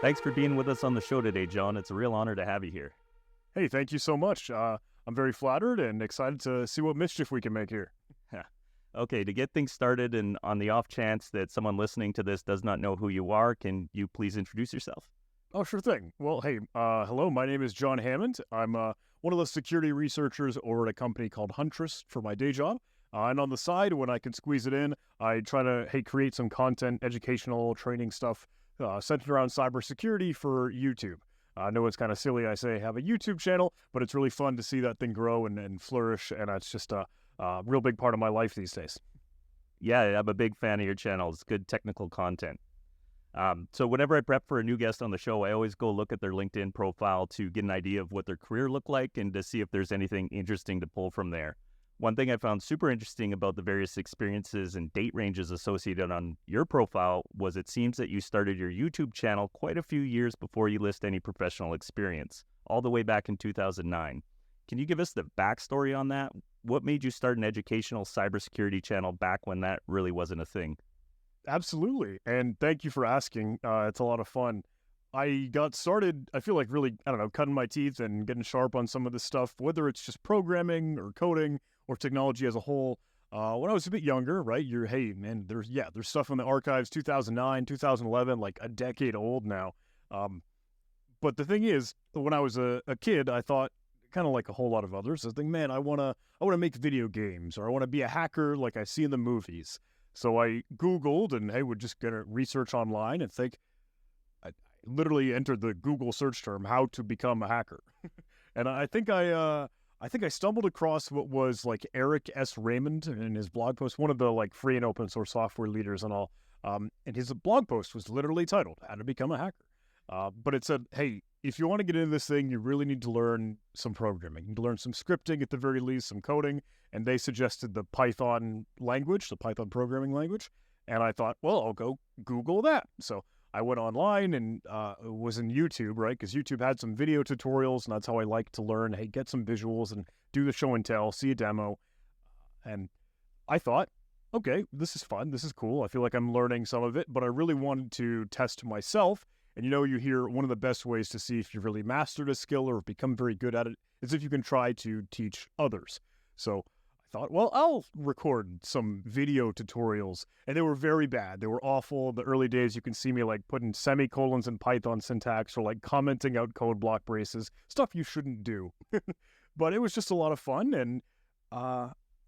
Thanks for being with us on the show today, John. It's a real honor to have you here. Hey, thank you so much. I'm very flattered and excited to see what mischief we can make here. Okay, to get things started, and on the off chance that someone listening to this does not know who you are, can you please introduce yourself? Oh, sure thing. Well, hey, hello, my name is John Hammond. I'm one of the security researchers over at a company called Huntress for my day job. And on the side, when I can squeeze it in, I try to, create some content, educational training stuff centered around cybersecurity for YouTube. I know it's kind of silly I say I have a YouTube channel, but it's really fun to see that thing grow and flourish, and it's just a real big part of my life these days. Yeah, I'm a big fan of your channel. It's good technical content. So whenever I prep for a new guest on the show, I always go look at their LinkedIn profile to get an idea of what their career looked like and to see if there's anything interesting to pull from there. One thing I found super interesting about the various experiences and date ranges associated on your profile was it seems that you started your YouTube channel quite a few years before you list any professional experience, all the way back in 2009. Can you give us the backstory on that? What made you start an educational cybersecurity channel back when that really wasn't a thing? Absolutely. And thank you for asking. It's a lot of fun. I got started, I feel like really, cutting my teeth and getting sharp on some of this stuff, whether it's just programming or coding or technology as a whole. When I was a bit younger, right, there's stuff in the archives, 2009, 2011, like a decade old now. But the thing is, when I was a kid, I thought, kind of like a whole lot of others, I think, man, I want to make video games, or I want to be a hacker like I see in the movies. So I Googled and would just get a research online and think, I literally entered the Google search term, how to become a hacker. And I think I stumbled across what was like Eric S. Raymond in his blog post, one of the like free and open source software leaders and all. And his blog post was literally titled, How to Become a Hacker. But it said, hey, if you want to get into this thing, you really need to learn some programming. You need to learn some scripting at the very least, some coding. And they suggested the Python language, the Python programming language. And I thought, well, I'll go Google that. So I went online and was in YouTube, right? Because YouTube had some video tutorials, and that's how I like to learn. Hey, get some visuals and do the show and tell, see a demo. And I thought, okay, this is fun. This is cool. I feel like I'm learning some of it, but I really wanted to test myself. And you hear one of the best ways to see if you've really mastered a skill or become very good at it is if you can try to teach others. So I thought, well, I'll record some video tutorials. And they were very bad. They were awful. In the early days, you can see me like putting semicolons in Python syntax or like commenting out code block braces, stuff you shouldn't do. But it was just a lot of fun. And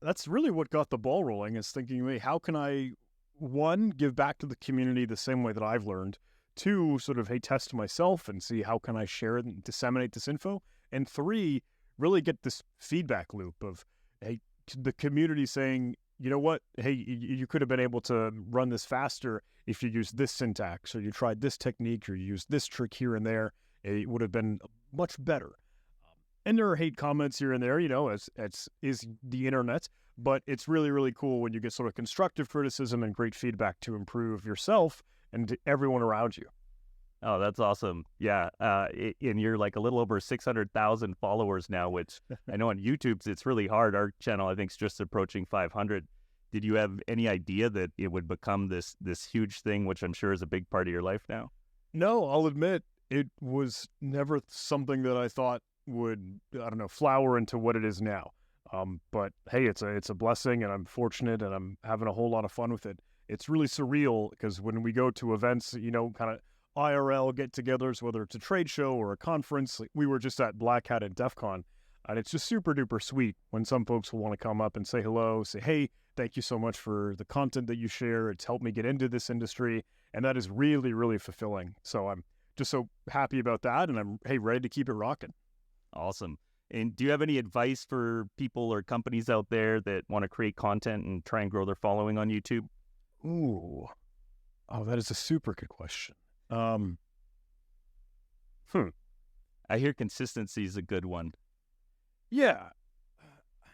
that's really what got the ball rolling, is thinking, hey, how can I, one, give back to the community the same way that I've learned? Two, sort of, test myself and see how can I share and disseminate this info. And three, really get this feedback loop of, hey, the community saying, you know what, hey, you could have been able to run this faster if you used this syntax, or you tried this technique, or you used this trick here and there. It would have been much better. And there are hate comments here and there, as is the internet. But it's really, really cool when you get sort of constructive criticism and great feedback to improve yourself and everyone around you. Oh, that's awesome. Yeah. And you're like a little over 600,000 followers now, which I know on YouTube's it's really hard. Our channel, I think, is just approaching 500. Did you have any idea that it would become this huge thing, which I'm sure is a big part of your life now? No, I'll admit it was never something that I thought would, flower into what it is now. But hey, it's a blessing, and I'm fortunate, and I'm having a whole lot of fun with it. It's really surreal because when we go to events, kind of IRL get-togethers, whether it's a trade show or a conference, like we were just at Black Hat at DEFCON, and it's just super duper sweet when some folks will want to come up and say hello, say, hey, thank you so much for the content that you share. It's helped me get into this industry, and that is really, really fulfilling. So I'm just so happy about that, and I'm, ready to keep it rocking. Awesome. And do you have any advice for people or companies out there that want to create content and try and grow their following on YouTube? Ooh. Oh, that is a super good question. I hear consistency is a good one. Yeah.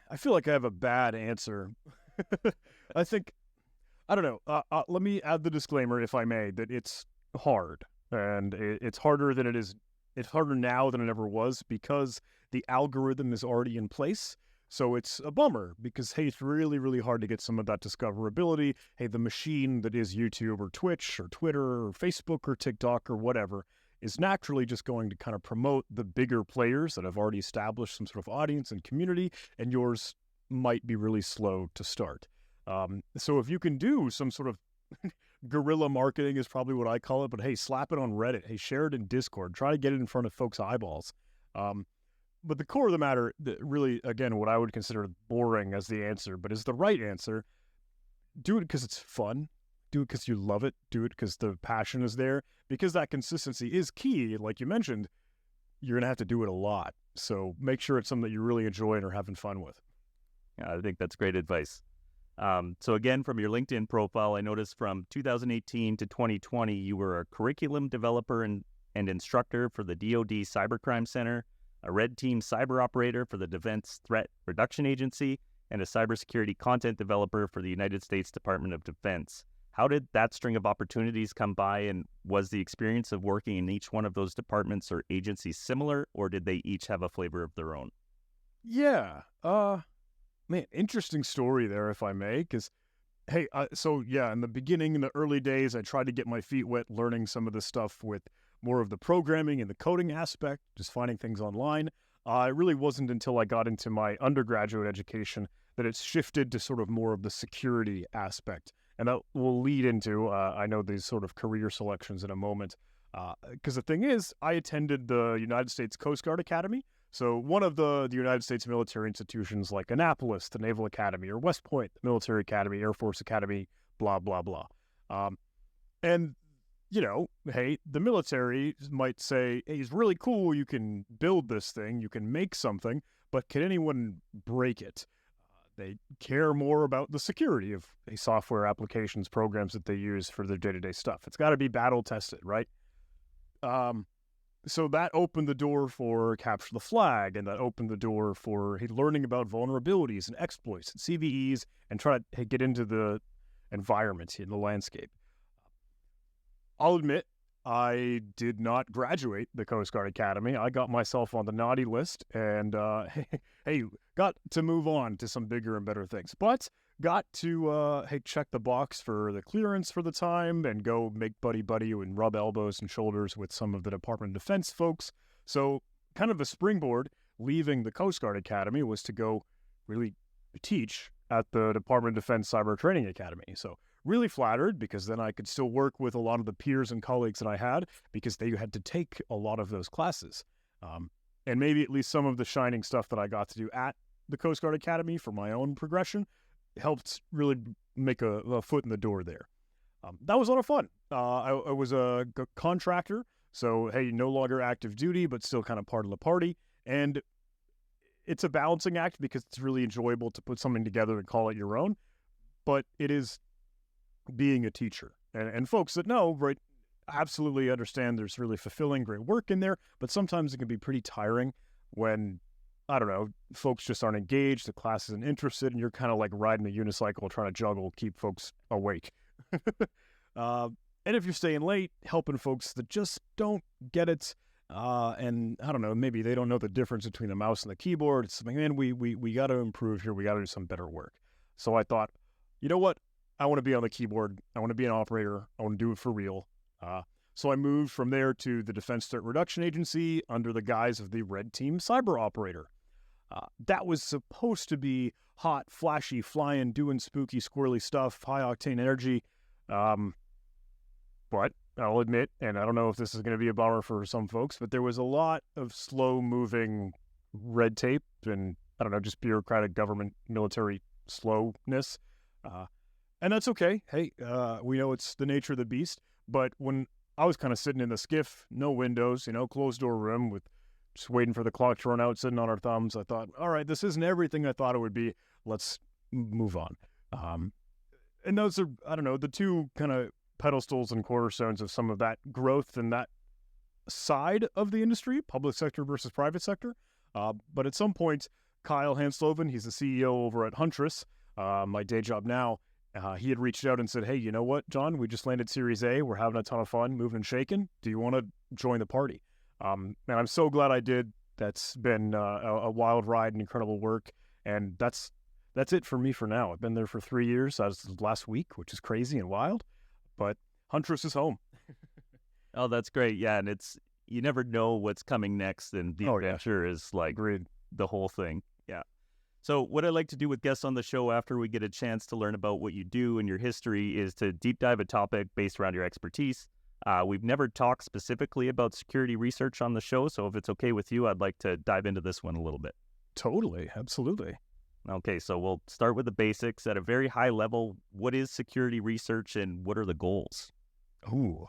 I feel like I have a bad answer. I don't know. Let me add the disclaimer, if I may, that it's hard. And it's harder than it is. It's harder now than it ever was because the algorithm is already in place. So it's a bummer because, hey, it's really, really hard to get some of that discoverability. Hey, the machine that is YouTube or Twitch or Twitter or Facebook or TikTok or whatever is naturally just going to kind of promote the bigger players that have already established some sort of audience and community, and yours might be really slow to start. So if you can do some sort of guerrilla marketing is probably what I call it, but hey, slap it on Reddit. Hey, share it in Discord. Try to get it in front of folks' eyeballs. But the core of the matter, really, again, what I would consider boring as the answer, but is the right answer. Do it because it's fun. Do it because you love it. Do it because the passion is there. Because that consistency is key, like you mentioned, you're going to have to do it a lot. So make sure it's something that you really enjoy and are having fun with. Yeah, I think that's great advice. So again, from your LinkedIn profile, I noticed from 2018 to 2020, you were a curriculum developer and instructor for the DoD Cybercrime Center, a Red Team cyber operator for the Defense Threat Reduction Agency, and a cybersecurity content developer for the United States Department of Defense. How did that string of opportunities come by, and was the experience of working in each one of those departments or agencies similar, or did they each have a flavor of their own? Yeah. Man, interesting story there, if I may, because, hey, in the beginning, in the early days, I tried to get my feet wet learning some of the stuff with more of the programming and the coding aspect, just finding things online. It really wasn't until I got into my undergraduate education that it's shifted to sort of more of the security aspect. And that will lead into, I know, these sort of career selections in a moment. Because the thing is, I attended the United States Coast Guard Academy. So one of the United States military institutions like Annapolis, the Naval Academy, or West Point, the Military Academy, Air Force Academy, blah, blah, blah. And, you know, hey, the military might say, hey, it's really cool, you can build this thing, you can make something, but can anyone break it? They care more about the security of software applications, programs that they use for their day-to-day stuff. It's got to be battle-tested, right? So that opened the door for Capture the Flag, and that opened the door for learning about vulnerabilities and exploits and CVEs, and try to get into the environment, in the landscape. I'll admit, I did not graduate the Coast Guard Academy. I got myself on the naughty list, and got to move on to some bigger and better things. But got to check the box for the clearance for the time and go make buddy-buddy and rub elbows and shoulders with some of the Department of Defense folks. So kind of a springboard leaving the Coast Guard Academy was to go really teach at the Department of Defense Cyber Training Academy. So really flattered, because then I could still work with a lot of the peers and colleagues that I had, because they had to take a lot of those classes. And maybe at least some of the shining stuff that I got to do at the Coast Guard Academy for my own progression helped really make a foot in the door there. That was a lot of fun. I was a contractor, so hey, no longer active duty, but still kind of part of the party. And it's a balancing act, because it's really enjoyable to put something together and call it your own. But it is being a teacher. And folks that know, right, absolutely understand there's really fulfilling, great work in there, but sometimes it can be pretty tiring when, I don't know, folks just aren't engaged, the class isn't interested, and you're kind of like riding a unicycle trying to juggle, keep folks awake. And if you're staying late, helping folks that just don't get it, and I don't know, maybe they don't know the difference between the mouse and the keyboard. It's something, man, we got to improve here. We got to do some better work. So I thought, you know what? I want to be on the keyboard. I want to be an operator. I want to do it for real. So I moved from there to the Defense Threat Reduction Agency under the guise of the Red Team Cyber Operator. That was supposed to be hot, flashy, flying, doing spooky, squirrely stuff, high-octane energy. But I'll admit, and I don't know if this is going to be a bummer for some folks, but there was a lot of slow-moving red tape and, I don't know, just bureaucratic government military slowness. And that's okay. Hey, we know it's the nature of the beast. But when I was kind of sitting in the skiff, no windows, closed door room with just waiting for the clock to run out, sitting on our thumbs, I thought, all right, this isn't everything I thought it would be. Let's move on. And those are, I don't know, the two kind of pedestals and cornerstones of some of that growth and that side of the industry, public sector versus private sector. But at some point, Kyle Hansloven, he's the CEO over at Huntress, my day job now, he had reached out and said, hey, you know what, John, we just landed Series A. We're having a ton of fun, moving and shaking. Do you want to join the party? And I'm so glad I did. That's been a wild ride and incredible work. And that's it for me for now. I've been there for 3 years. As last week, which is crazy and wild. But Huntress is home. Oh, that's great. Yeah, and it's, you never know what's coming next, and the adventure is like Agreed. the whole thing. Yeah. So what I like to do with guests on the show after we get a chance to learn about what you do and your history is to deep dive a topic based around your expertise. We've never talked specifically about security research on the show, so if it's okay with you, I'd like to dive into this one a little bit. Totally. Absolutely. Okay, so we'll start with the basics. At a very high level, what is security research and what are the goals? Ooh.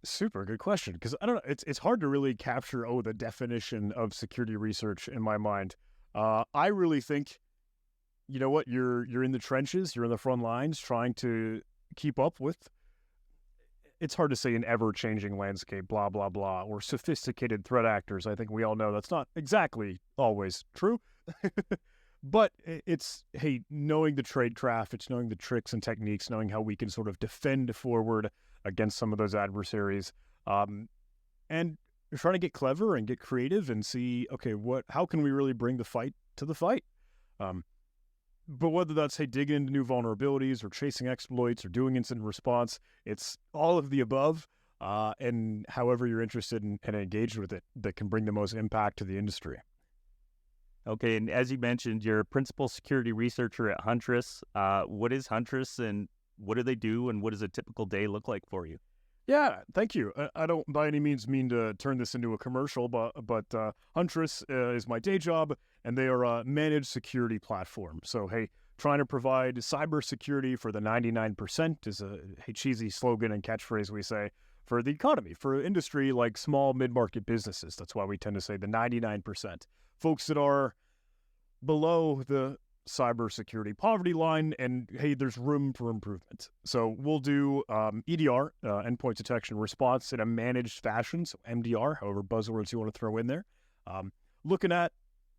Super good question, because I don't know, it's hard to really capture the definition of security research in my mind. I really think, you know what, you're in the trenches, you're in the front lines trying to keep up with, it's hard to say, an ever-changing landscape, blah, blah, blah, or sophisticated threat actors. I think we all know that's not exactly always true. But it's, hey, knowing the tradecraft, it's knowing the tricks and techniques, knowing how we can sort of defend forward against some of those adversaries, and trying to get clever and get creative and see, okay, how can we really bring the fight to the fight? But whether that's, hey, digging into new vulnerabilities or chasing exploits or doing incident response, it's all of the above, and however you're interested and engaged with it that can bring the most impact to the industry. Okay, and as you mentioned, you're a principal security researcher at Huntress. What is Huntress, and what do they do, and what does a typical day look like for you? Yeah, thank you. I don't by any means mean to turn this into a commercial, but Huntress is my day job, and they are a managed security platform. So, hey, trying to provide cybersecurity for the 99% is a cheesy slogan and catchphrase we say for the economy, for industry like small mid-market businesses. That's why we tend to say the 99%. Folks that are below the cybersecurity poverty line, and hey, there's room for improvement. So we'll do EDR, endpoint detection response, in a managed fashion, so MDR, however buzzwords you want to throw in there. Looking at,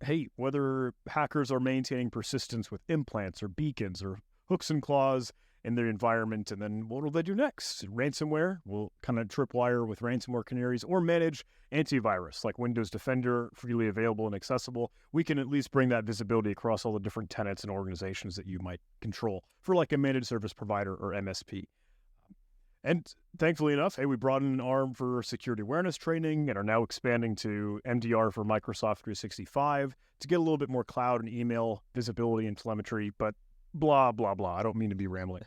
hey, whether hackers are maintaining persistence with implants or beacons or hooks and claws in their environment, and then what will they do next? Ransomware, we'll kind of tripwire with ransomware canaries, or manage antivirus like Windows Defender, freely available and accessible. We can at least bring that visibility across all the different tenants and organizations that you might control for like a managed service provider or MSP. And thankfully enough, hey, we brought in an arm for security awareness training and are now expanding to MDR for Microsoft 365 to get a little bit more cloud and email visibility and telemetry, but blah, blah, blah. I don't mean to be rambling.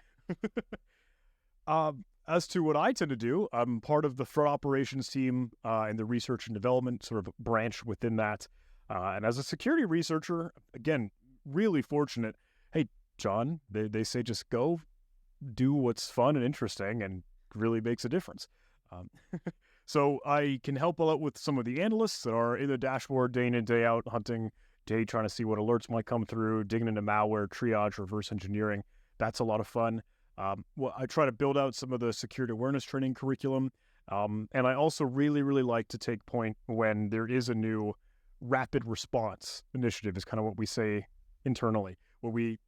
As to what I tend to do, I'm part of the threat operations team and the research and development sort of branch within that. And as a security researcher, again, really fortunate. Hey, John, they say just go do what's fun and interesting and really makes a difference. So I can help out with some of the analysts that are in the dashboard day in and day out, hunting, trying to see what alerts might come through, digging into malware, triage, reverse engineering. That's a lot of fun. I try to build out some of the security awareness training curriculum. And I also really, really like to take point when there is a new rapid response initiative, is kind of what we say internally, where we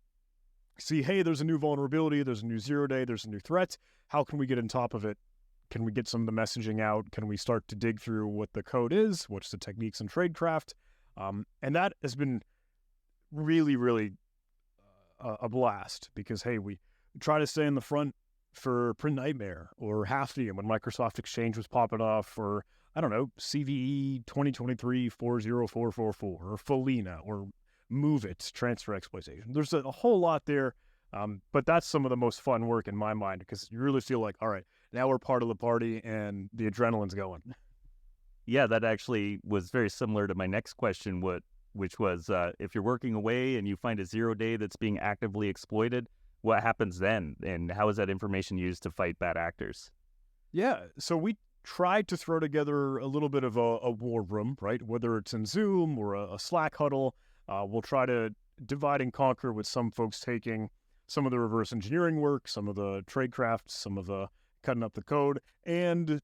see, hey, there's a new vulnerability, there's a new 0-day, there's a new threat. How can we get on top of it? Can we get some of the messaging out? Can we start to dig through what the code is? What's the techniques and tradecraft? And that has been really, really a blast because, hey, we try to stay in the front for Print Nightmare or Hafnium when Microsoft Exchange was popping off, or, I don't know, CVE 2023-40444, or Felina, or Move It, transfer exploitation. There's a whole lot there, but that's some of the most fun work in my mind because you really feel like, all right, now we're part of the party and the adrenaline's going. Yeah, that actually was very similar to my next question, which was if you're working away and you find a 0-day that's being actively exploited, what happens then? And how is that information used to fight bad actors? Yeah, so we tried to throw together a little bit of a war room, right? Whether it's in Zoom or a Slack huddle, we'll try to divide and conquer with some folks taking some of the reverse engineering work, some of the tradecraft, some of the cutting up the code, and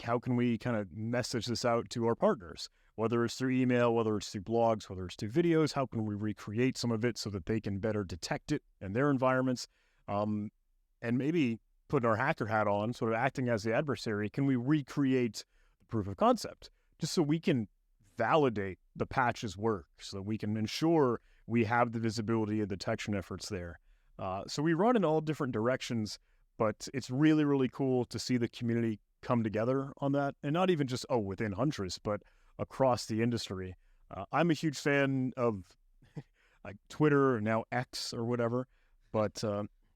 how can we kind of message this out to our partners? Whether it's through email, whether it's through blogs, whether it's through videos, how can we recreate some of it so that they can better detect it in their environments? And maybe putting our hacker hat on, sort of acting as the adversary, can we recreate the proof of concept just so we can validate the patch's work, so that we can ensure we have the visibility and detection efforts there? So we run in all different directions, But it's really, really cool to see the community come together on that, and not even just within Huntress, but across the industry. I'm a huge fan of like Twitter, or now X or whatever, but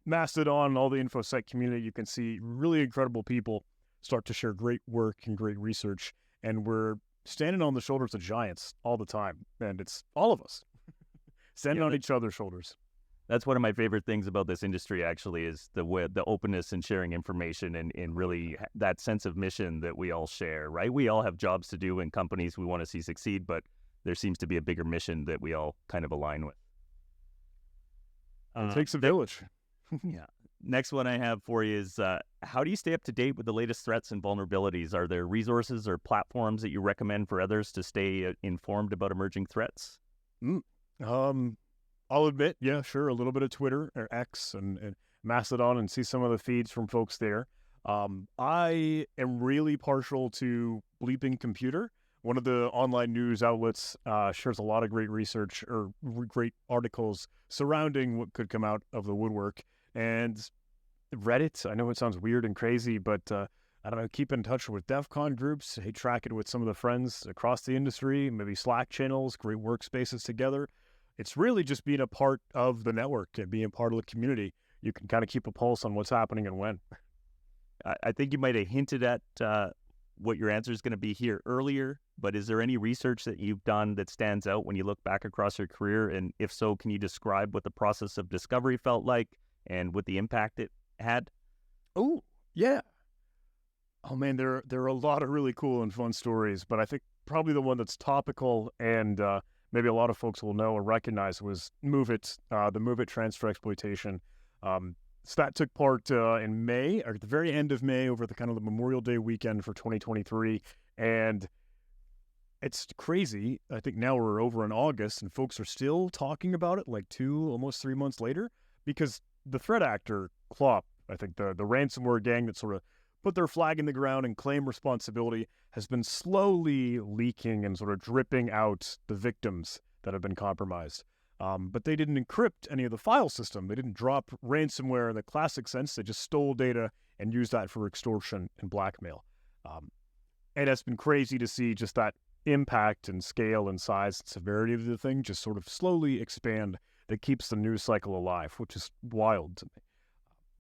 Mastodon, all the InfoSec community, you can see really incredible people start to share great work and great research, and we're standing on the shoulders of giants all the time, and it's all of us standing on each other's shoulders. That's one of my favorite things about this industry, actually, is the openness and sharing information and really that sense of mission that we all share, right? We all have jobs to do in companies we want to see succeed, but there seems to be a bigger mission that we all kind of align with. It takes a village. Yeah. Next one I have for you is how do you stay up to date with the latest threats and vulnerabilities? Are there resources or platforms that you recommend for others to stay informed about emerging threats? I'll admit, yeah, sure, a little bit of Twitter or X and Mastodon, and see some of the feeds from folks there. I am really partial to Bleeping Computer. One of the online news outlets shares a lot of great research or great articles surrounding what could come out of the woodwork. And Reddit, I know it sounds weird and crazy, but I don't know, keep in touch with DEFCON groups, track it with some of the friends across the industry, maybe Slack channels, great workspaces together. It's really just being a part of the network and being part of the community. You can kind of keep a pulse on what's happening and when. I think you might have hinted at what your answer is going to be here earlier, but is there any research that you've done that stands out when you look back across your career? And if so, can you describe what the process of discovery felt like and what the impact it had? Oh, yeah. Oh, man, there are a lot of really cool and fun stories, but I think probably the one that's topical and maybe a lot of folks will know or recognize was MOVEit, the MOVEit transfer exploitation. So that took part in May, or at the very end of May, over the kind of the Memorial Day weekend for 2023. And it's crazy. I think now we're over in August and folks are still talking about it like 2, almost 3 months later, because the threat actor, Clop, I think the ransomware gang that sort of put their flag in the ground and claim responsibility, has been slowly leaking and sort of dripping out the victims that have been compromised. But they didn't encrypt any of the file system. They didn't drop ransomware in the classic sense. They just stole data and used that for extortion and blackmail. And it's been crazy to see just that impact and scale and size and severity of the thing just sort of slowly expand that keeps the news cycle alive, which is wild to me.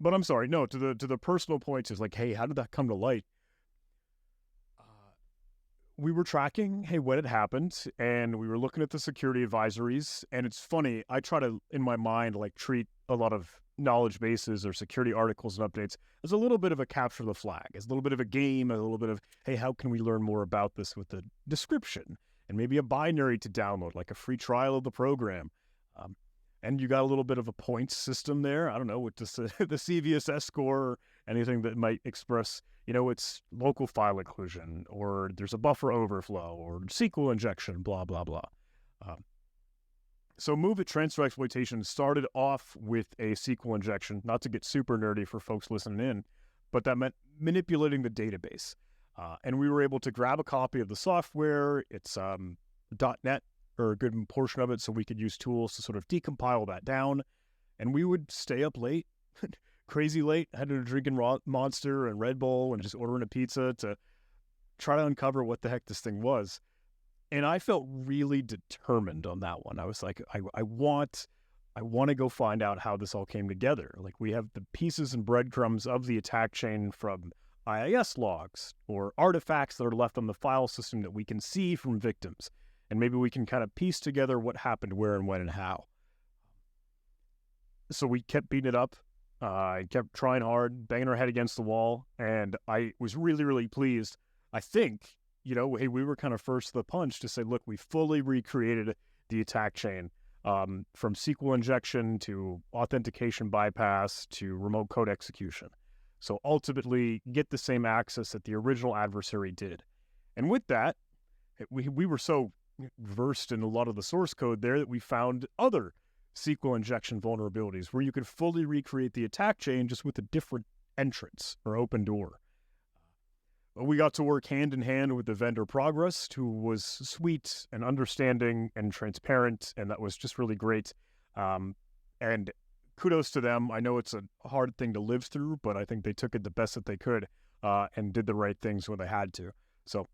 But I'm sorry, no, to the personal points is like, hey, how did that come to light? We were tracking, hey, when it happened, and we were looking at the security advisories. And it's funny, I try to, in my mind, like treat a lot of knowledge bases or security articles and updates as a little bit of a capture the flag, as a little bit of a game, a little bit of, hey, how can we learn more about this with the description and maybe a binary to download, like a free trial of the program. And you got a little bit of a points system there. I don't know, with just the CVSS score or anything that might express, it's local file inclusion, or there's a buffer overflow, or SQL injection, blah, blah, blah. So MOVEit transfer exploitation started off with a SQL injection, not to get super nerdy for folks listening in, but that meant manipulating the database. And we were able to grab a copy of the software. It's .NET, or a good portion of it, so we could use tools to sort of decompile that down. And we would stay up late, crazy late, had to drinking Monster and Red Bull and just ordering a pizza to try to uncover what the heck this thing was. And I felt really determined on that one. I was like, I want to go find out how this all came together. Like, we have the pieces and breadcrumbs of the attack chain from IIS logs or artifacts that are left on the file system that we can see from victims. And maybe we can kind of piece together what happened, where and when and how. So we kept beating it up. I kept trying hard, banging our head against the wall. And I was really, really pleased. I think, hey, we were kind of first to the punch to say, look, we fully recreated the attack chain from SQL injection to authentication bypass to remote code execution. So ultimately get the same access that the original adversary did. And with that, we were so versed in a lot of the source code there that we found other SQL injection vulnerabilities where you could fully recreate the attack chain just with a different entrance or open door. We got to work hand in hand with the vendor Progress, who was sweet and understanding and transparent, and that was just really great. And kudos to them. I know it's a hard thing to live through, but I think they took it the best that they could and did the right things when they had to. So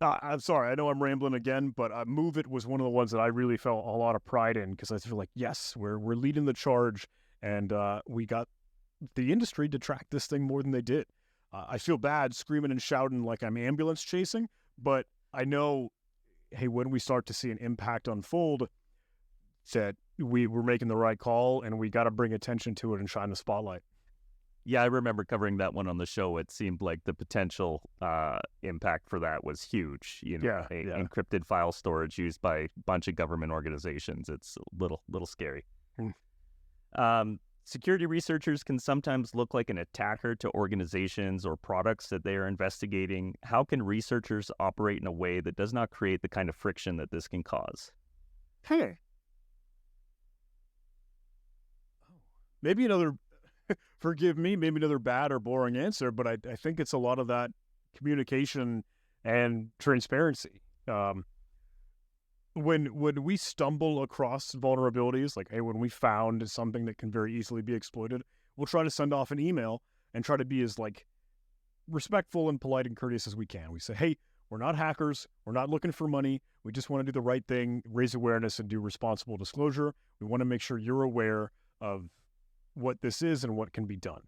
I'm sorry, I know I'm rambling again, but Move It was one of the ones that I really felt a lot of pride in because I feel like, yes, we're leading the charge, and we got the industry to track this thing more than they did. I feel bad screaming and shouting like I'm ambulance chasing, but I know, hey, when we start to see an impact unfold, that we're making the right call, and we got to bring attention to it and shine the spotlight. Yeah, I remember covering that one on the show. It seemed like the potential impact for that was huge. Encrypted file storage used by a bunch of government organizations. It's a little scary. Security researchers can sometimes look like an attacker to organizations or products that they are investigating. How can researchers operate in a way that does not create the kind of friction that this can cause? Hey. Maybe another, forgive me, maybe another bad or boring answer, but I think it's a lot of that communication and transparency. When we stumble across vulnerabilities, like, hey, when we found something that can very easily be exploited, we'll try to send off an email and try to be as respectful and polite and courteous as we can. We say, hey, we're not hackers. We're not looking for money. We just want to do the right thing, raise awareness, and do responsible disclosure. We want to make sure you're aware of what this is and what can be done.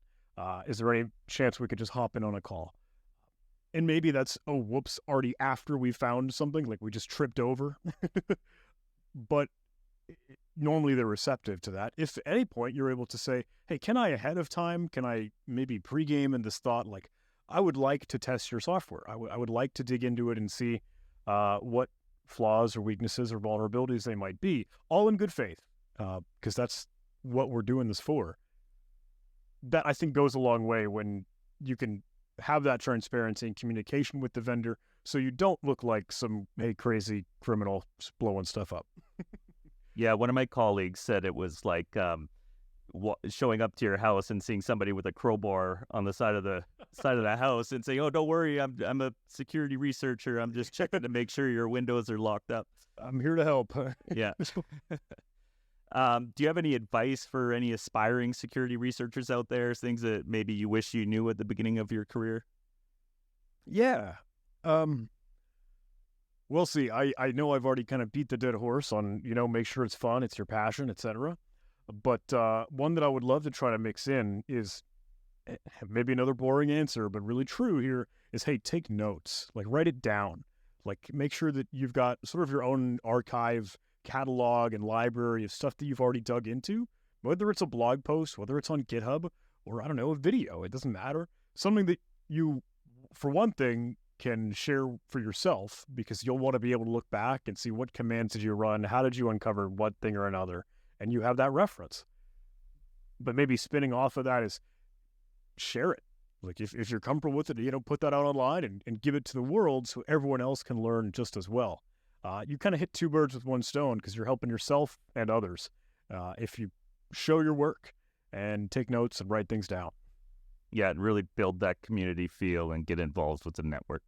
Is there any chance we could just hop in on a call? And maybe that's, oh, whoops, already after we found something, like we just tripped over. But normally they're receptive to that. If at any point you're able to say, hey, can I ahead of time, can I maybe pregame in this thought, like, I would like to test your software. I would like to dig into it and see what flaws or weaknesses or vulnerabilities they might be, all in good faith, because that's what we're doing this for. That, I think, goes a long way when you can have that transparency and communication with the vendor, so you don't look like some crazy criminal blowing stuff up. Yeah, one of my colleagues said it was like showing up to your house and seeing somebody with a crowbar on the side of the house and saying, "Oh, don't worry, I'm a security researcher. I'm just checking to make sure your windows are locked up. I'm here to help." Yeah. Do you have any advice for any aspiring security researchers out there? Things that maybe you wish you knew at the beginning of your career? Yeah. We'll see. I know I've already kind of beat the dead horse on, make sure it's fun, it's your passion, etc. But one that I would love to try to mix in is maybe another boring answer, but really true here is, hey, take notes. Like, write it down. Like, make sure that you've got sort of your own archive catalog and library of stuff that you've already dug into, whether it's a blog post, whether it's on GitHub, or, I don't know, a video. It doesn't matter. Something that you, for one thing, can share for yourself, because you'll want to be able to look back and see what commands did you run, how did you uncover one thing or another, and you have that reference. But maybe spinning off of that is share it. Like, if you're comfortable with it, put that out online and give it to the world so everyone else can learn just as well. You kind of hit two birds with one stone, because you're helping yourself and others if you show your work and take notes and write things down. Yeah, and really build that community feel and get involved with the network.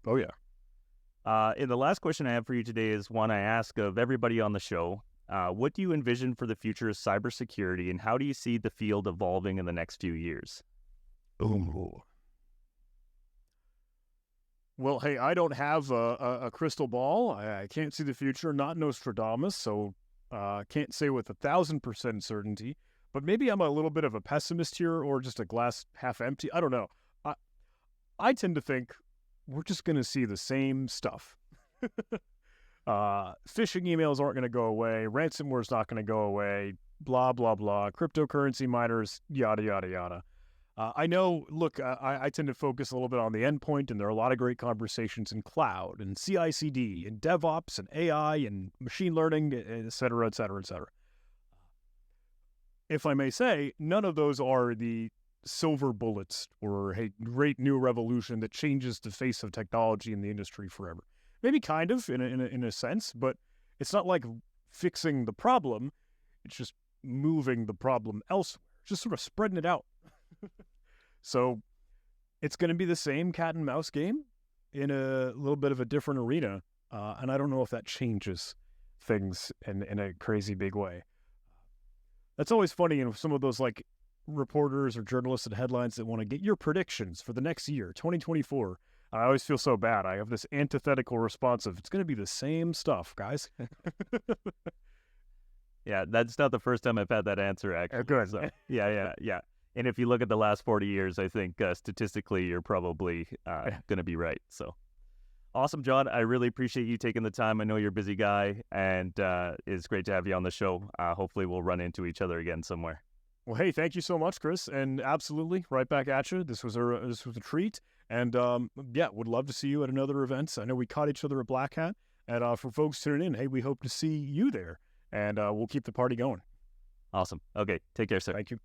Oh, yeah. And the last question I have for you today is one I ask of everybody on the show. What do you envision for the future of cybersecurity, and how do you see the field evolving in the next few years? Ooh. Well, hey, I don't have a crystal ball. I can't see the future, not Nostradamus, so can't say with 1,000% certainty. But maybe I'm a little bit of a pessimist here, or just a glass half empty. I don't know. I tend to think we're just going to see the same stuff. Phishing emails aren't going to go away. Ransomware's not going to go away. Blah, blah, blah. Cryptocurrency miners, yada, yada, yada. I know, look, I tend to focus a little bit on the endpoint, and there are a lot of great conversations in cloud and CI/CD and DevOps and AI and machine learning, et cetera, et cetera, et cetera. If I may say, none of those are the silver bullets or a great new revolution that changes the face of technology in the industry forever. Maybe kind of in a sense, but it's not like fixing the problem. It's just moving the problem elsewhere, just sort of spreading it out. So it's going to be the same cat and mouse game in a little bit of a different arena. And I don't know if that changes things in a crazy big way. That's always funny in some of those like reporters or journalists and headlines that want to get your predictions for the next year, 2024. I always feel so bad. I have this antithetical response of, it's going to be the same stuff, guys. Yeah, that's not the first time I've had that answer, actually. Good. So, yeah. And if you look at the last 40 years, I think statistically you're probably going to be right. So awesome, John. I really appreciate you taking the time. I know you're a busy guy, and it's great to have you on the show. Hopefully we'll run into each other again somewhere. Well, hey, thank you so much, Chris. And absolutely, right back at you. This was a treat. And yeah, would love to see you at another event. I know we caught each other at Black Hat. And for folks tuning in, hey, we hope to see you there. And we'll keep the party going. Awesome. Okay, take care, sir. Thank you.